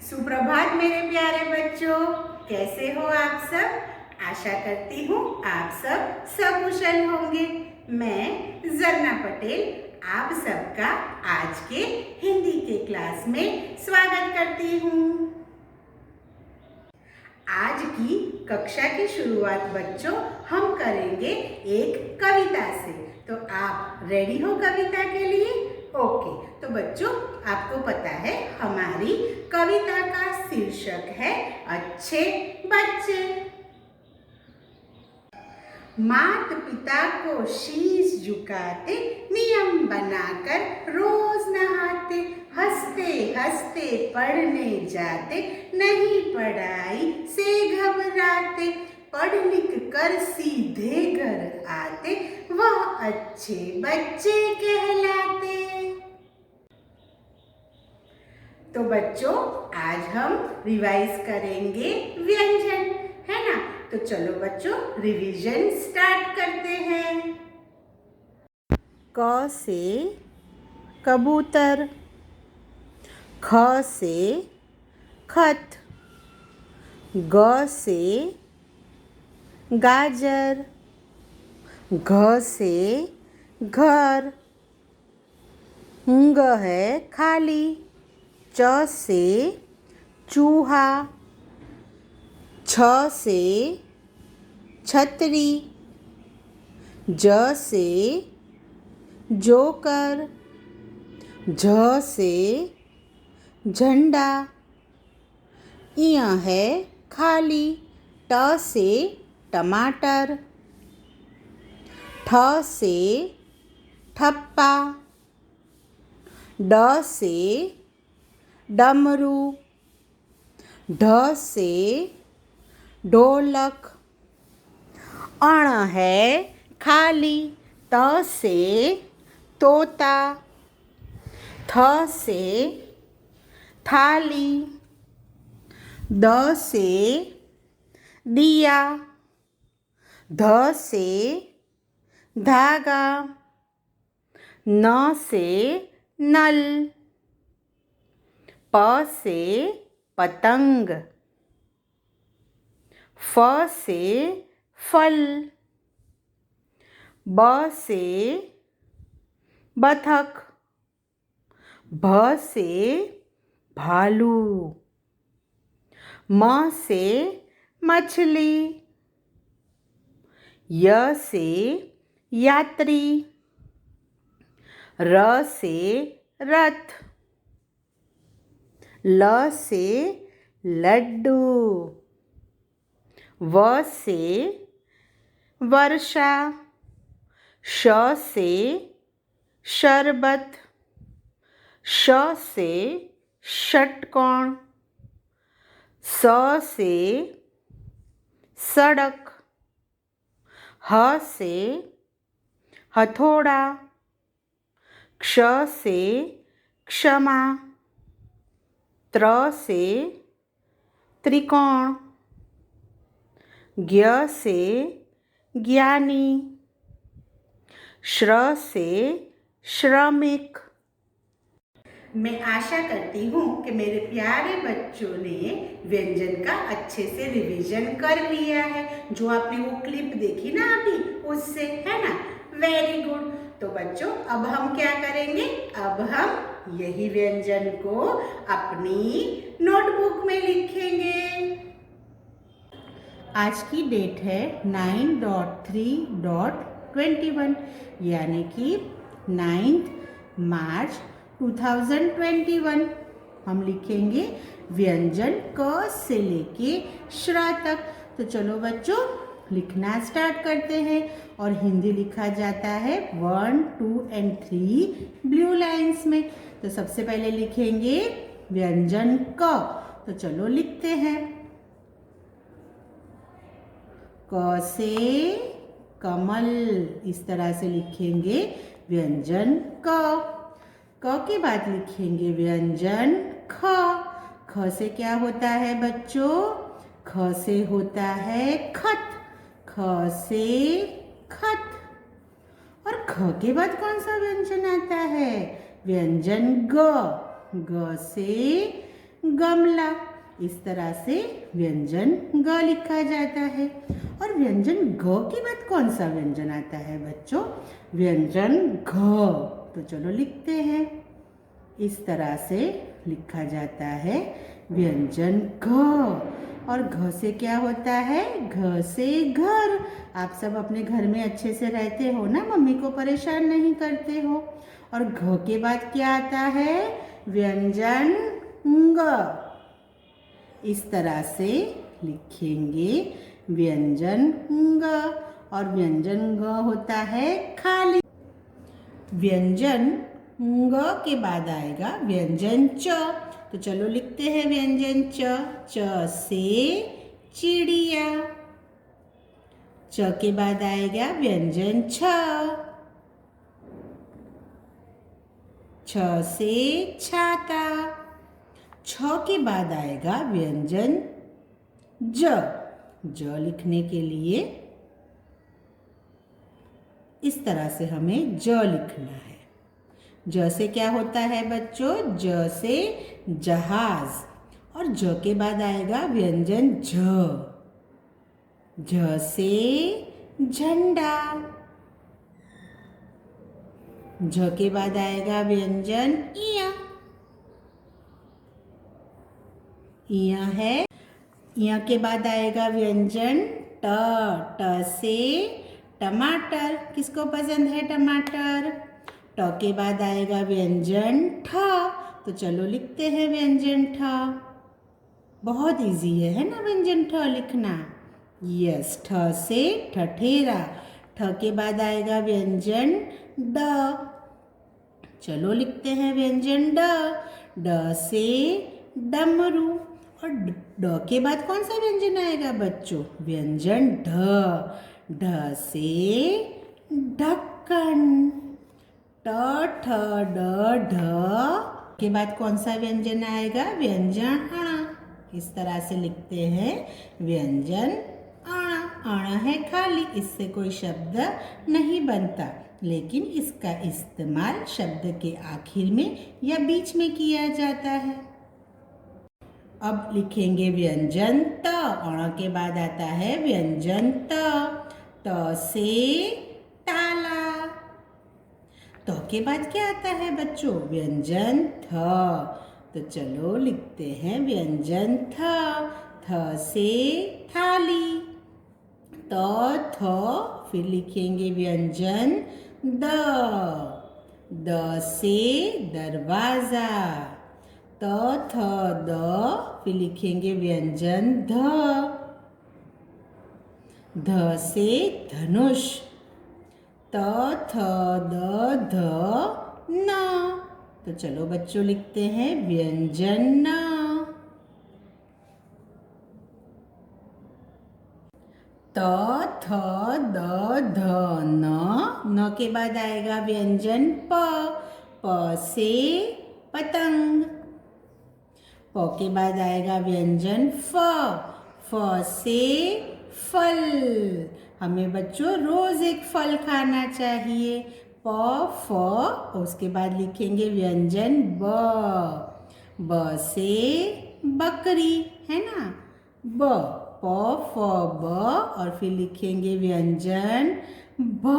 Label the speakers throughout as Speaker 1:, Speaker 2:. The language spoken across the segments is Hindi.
Speaker 1: सुप्रभात मेरे प्यारे बच्चों, कैसे हो आप सब। आशा करती हूँ आप सब सकुशल होंगे। मैं जरना पटेल आप सबका आज के हिंदी के क्लास में स्वागत करती हूँ। आज की कक्षा की शुरुआत बच्चों हम करेंगे एक कविता से। तो आप रेडी हो कविता के लिए? ओके, तो बच्चों आपको पता है हमारी कविता का शीर्षक है अच्छे बच्चे। माता पिता को शीश झुकाते, नियम बनाकर रोज नहाते, हंसते हंसते पढ़ने जाते, नहीं पढ़ाई से घबराते, पढ़ लिख कर सीधे घर आते, वह अच्छे बच्चे कहलाते। तो बच्चों आज हम रिवाइज करेंगे व्यंजन, है ना। तो चलो बच्चों रिवीजन स्टार्ट करते हैं। क से कबूतर, ख से खत, ग से गाजर, घ से घर, ग है खाली, च से चूहा, छ से छतरी, ज से जोकर, झ से झंडा, इ है खाली, ट से टमाटर, ठ से ठप्पा, ड से डमरू, ढ से ढोलक, अण है खाली, त से तोता, थ से थाली, द से दिया, ध से धागा, न से नल, प से पतंग, फ से फल, ब से बतख, भ से भालू, म से मछली, य से यात्री, र से रथ, ल से लड्डू, व से वर्षा, श से शरबत, श से षटकोण, स से सड़क, ह से हथौड़ा, क्ष से क्षमा, त्र से त्रिकोण, ज्ञ से ज्ञानी, श्र से श्रमिक। मैं आशा करती हूँ कि मेरे प्यारे बच्चों ने व्यंजन का अच्छे से रिवीजन कर लिया है। जो आपने वो क्लिप देखी ना अभी, उससे, है ना। Very good. तो बच्चों अब हम क्या करेंगे, अब हम यही व्यंजन को अपनी नोटबुक में लिखेंगे। आज की डेट है 9.3.21 यानी कि 9 मार्च 2021। हम लिखेंगे व्यंजन क से लेके श्र तक। तो चलो बच्चों लिखना स्टार्ट करते हैं। और हिंदी लिखा जाता है 1, 2 and 3 ब्लू लाइंस में। तो सबसे पहले लिखेंगे व्यंजन क। तो चलो लिखते हैं। क से कमल, इस तरह से लिखेंगे व्यंजन क। क के बाद लिखेंगे व्यंजन ख। ख से क्या होता है बच्चों? ख से होता है खत। ख से खत। और ख के बाद कौन सा व्यंजन आता है? व्यंजन ग। ग से गमला। इस तरह से व्यंजन ग लिखा जाता है। और व्यंजन ग के बाद कौन सा व्यंजन आता है बच्चों? व्यंजन घ। तो चलो लिखते हैं। इस तरह से लिखा जाता है व्यंजन घ। और घ से क्या होता है? घ से घर। आप सब अपने घर में अच्छे से रहते हो ना, मम्मी को परेशान नहीं करते हो। और घ के बाद क्या आता है? व्यंजन ग। इस तरह से लिखेंगे व्यंजन ग। और व्यंजन ग होता है खाली। व्यंजन ग के बाद आएगा व्यंजन च। तो चलो लिखते हैं व्यंजन च। च से चिड़िया। च के बाद आएगा व्यंजन छ। छ से छाता। छ के बाद आएगा व्यंजन ज। ज लिखने के लिए इस तरह से हमें ज लिखना है। ज से क्या होता है बच्चों? ज से जहाज। और ज के बाद आएगा व्यंजन झ। झ से झंडा। झ के बाद आएगा व्यंजन इया। इया है। इया के बाद आएगा व्यंजन ट। ट से टमाटर। किसको पसंद है टमाटर? ट के बाद आएगा व्यंजन ठ। तो चलो लिखते हैं व्यंजन ठ। बहुत इजी है ना व्यंजन ठ लिखना? यस। ठ से ठठेरा। ठ के बाद आएगा व्यंजन ड। चलो लिखते हैं व्यंजन ड। ड से डमरू। और ड के बाद कौन सा व्यंजन आएगा बच्चों? व्यंजन ढ। ढ से ढक्कन। ट ठ ड ढ के बाद कौन सा व्यंजन आएगा? व्यंजन अण। इस तरह से लिखते हैं व्यंजन अण। अण है खाली, इससे कोई शब्द नहीं बनता, लेकिन इसका इस्तेमाल शब्द के आखिर में या बीच में किया जाता है। अब लिखेंगे व्यंजन त। अण के बाद आता है व्यंजन त। त से ताला। त के बाद क्या आता है बच्चों? व्यंजन थ। तो चलो लिखते हैं व्यंजन थ। थ से थाली। त थ फिर लिखेंगे व्यंजन द। द से दरवाजा। त थ द फिर लिखेंगे व्यंजन ध। ध से धनुष। त थ द ध न। तो चलो बच्चों लिखते हैं व्यंजन न। त थ द ध न। न के बाद आएगा व्यंजन प। प से पतंग। प के बाद आएगा व्यंजन फ। फ से फल। हमें बच्चों रोज एक फल खाना चाहिए। प फ उसके बाद लिखेंगे व्यंजन ब। ब से बकरी, है ना? ब। प फ ब और फिर लिखेंगे व्यंजन भ।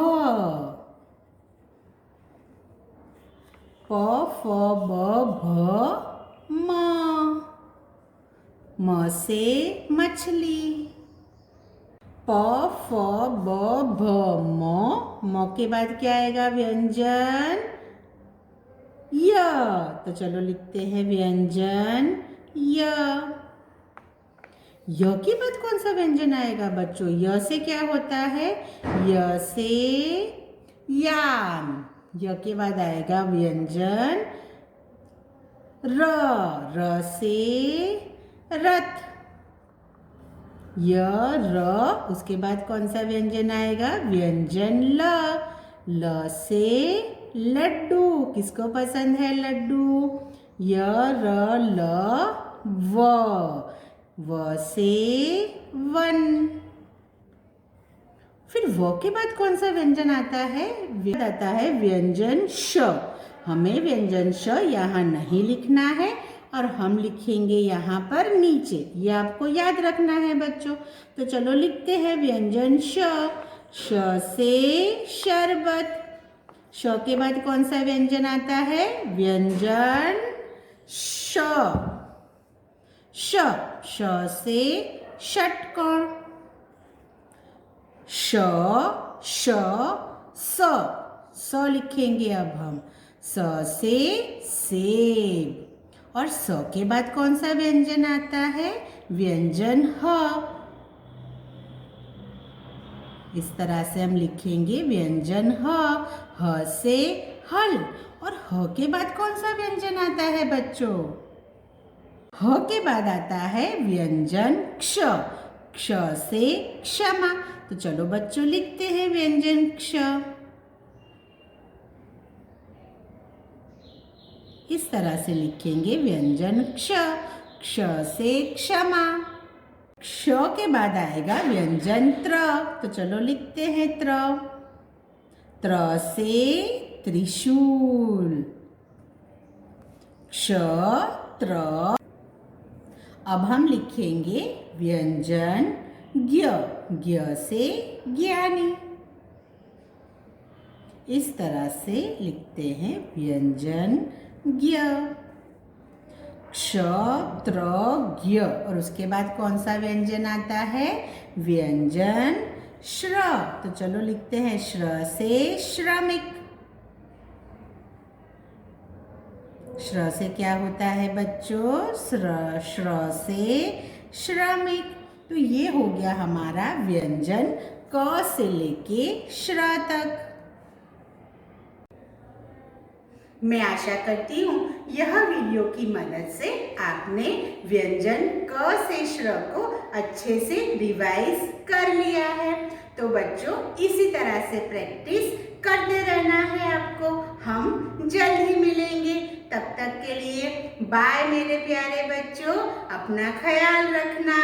Speaker 1: प फ ब भ म। म से मछली। प फ ब भ म। म के बाद क्या आएगा? व्यंजन य। तो चलो लिखते हैं व्यंजन य। य के बाद कौन सा व्यंजन आएगा बच्चों? य से क्या होता है? य से यान। य के बाद आएगा व्यंजन र। र से रथ। य र उसके बाद कौन सा व्यंजन आएगा? व्यंजन ल। ल से लड्डू। किसको पसंद है लड्डू? य र ल व। व से वन। फिर व के बाद कौन सा व्यंजन आता है? आता है व्यंजन श। हमें व्यंजन श यहाँ नहीं लिखना है और हम लिखेंगे यहाँ पर नीचे। ये आपको याद रखना है बच्चों। तो चलो लिखते हैं व्यंजन श। श से शरबत। श के बाद कौन सा व्यंजन आता है? व्यंजन श। श। श से षटकोण। श श स। स लिखेंगे अब हम। स से सेब। और स के बाद कौन सा व्यंजन आता है? व्यंजन ह। इस तरह से हम लिखेंगे व्यंजन ह। ह से हल। और ह के बाद कौन सा व्यंजन आता है बच्चों? ह के बाद आता है व्यंजन क्ष। क्ष से क्षमा। तो चलो बच्चों लिखते हैं व्यंजन क्ष। इस तरह से लिखेंगे व्यंजन क्ष। क्ष से क्षमा। क्ष के बाद आएगा व्यंजन त्र। तो चलो लिखते हैं त्र। त्र से त्रिशूल। क्ष त्र। अब हम लिखेंगे व्यंजन ज्ञ। ज्ञ से ज्ञानी। इस तरह से लिखते हैं व्यंजन ज्ञ। क्ष त्र ज्ञ। और उसके बाद कौन सा व्यंजन आता है? व्यंजन श्र। तो चलो लिखते हैं श्र से श्रमिक। श्र से क्या होता है बच्चों? श्र से श्रमिक। तो ये हो गया हमारा व्यंजन क से लेके श्र तक। मैं आशा करती हूँ यह वीडियो की मदद से आपने व्यंजन क से श्र को अच्छे से रिवाइज कर लिया है। तो बच्चों इसी तरह से प्रैक्टिस करते रहना है आपको। हम जल्द ही मिलेंगे। तब तक के लिए बाय मेरे प्यारे बच्चों। अपना ख्याल रखना।